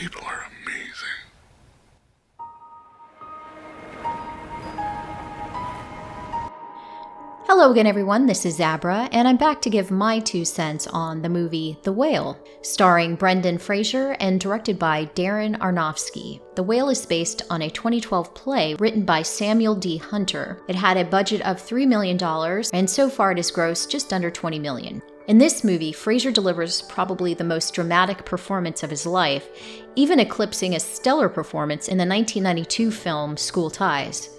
People are amazing. Hello again, everyone. This is Zabra, and I'm back to give my 2 cents on the movie The Whale, starring Brendan Fraser and directed by Darren Aronofsky. The Whale is based on a 2012 play written by Samuel D. Hunter. It had a budget of $3 million, and so far it has grossed just under $20 million. In this movie, Fraser delivers probably the most dramatic performance of his life, even eclipsing a stellar performance in the 1992 film School Ties.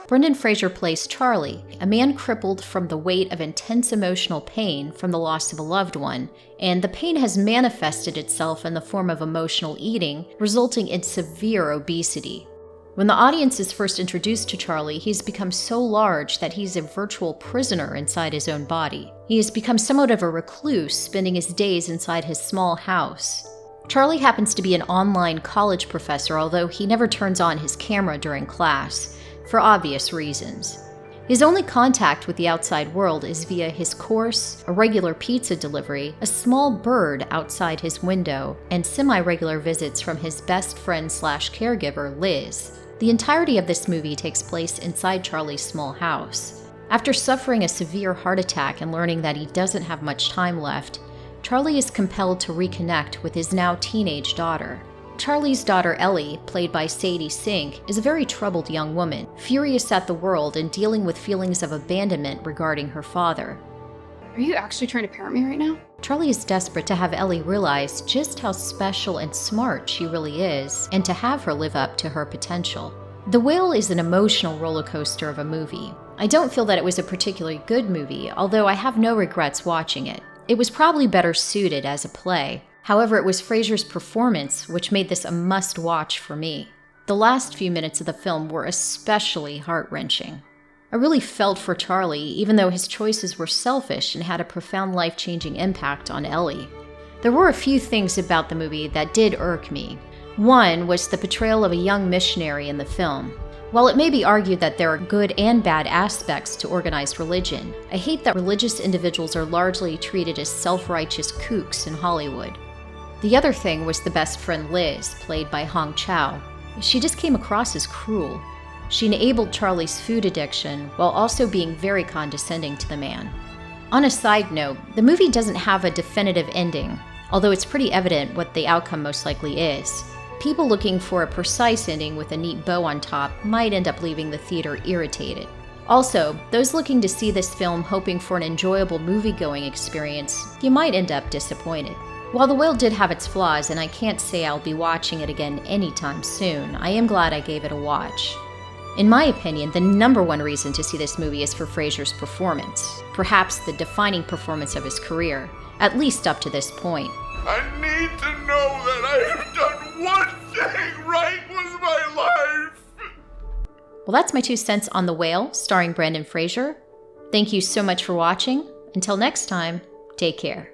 Brendan Fraser plays Charlie, a man crippled from the weight of intense emotional pain from the loss of a loved one, and the pain has manifested itself in the form of emotional eating, resulting in severe obesity. When the audience is first introduced to Charlie, he's become so large that he's a virtual prisoner inside his own body. He has become somewhat of a recluse, spending his days inside his small house. Charlie happens to be an online college professor, although he never turns on his camera during class, for obvious reasons. His only contact with the outside world is via his course, a regular pizza delivery, a small bird outside his window, and semi-regular visits from his best friend/caregiver, Liz. The entirety of this movie takes place inside Charlie's small house. After suffering a severe heart attack and learning that he doesn't have much time left, Charlie is compelled to reconnect with his now teenage daughter. Charlie's daughter Ellie, played by Sadie Sink, is a very troubled young woman, furious at the world and dealing with feelings of abandonment regarding her father. Are you actually trying to parent me right now? Charlie is desperate to have Ellie realize just how special and smart she really is, and to have her live up to her potential. The Whale is an emotional roller coaster of a movie. I don't feel that it was a particularly good movie, although I have no regrets watching it. It was probably better suited as a play. However, it was Fraser's performance which made this a must-watch for me. The last few minutes of the film were especially heart-wrenching. I really felt for Charlie, even though his choices were selfish and had a profound life-changing impact on Ellie. There were a few things about the movie that did irk me. One was the portrayal of a young missionary in the film. While it may be argued that there are good and bad aspects to organized religion, I hate that religious individuals are largely treated as self-righteous kooks in Hollywood. The other thing was the best friend Liz, played by Hong Chow. She just came across as cruel. She enabled Charlie's food addiction while also being very condescending to the man. On a side note, the movie doesn't have a definitive ending, although it's pretty evident what the outcome most likely is. People looking for a precise ending with a neat bow on top might end up leaving the theater irritated. Also, those looking to see this film hoping for an enjoyable movie-going experience, you might end up disappointed. While The Whale did have its flaws, and I can't say I'll be watching it again anytime soon, I am glad I gave it a watch. In my opinion, the number one reason to see this movie is for Fraser's performance, perhaps the defining performance of his career, at least up to this point. I need to know that I have done one thing right with my life. Well, that's my 2 cents on The Whale, starring Brendan Fraser. Thank you so much for watching. Until next time, take care.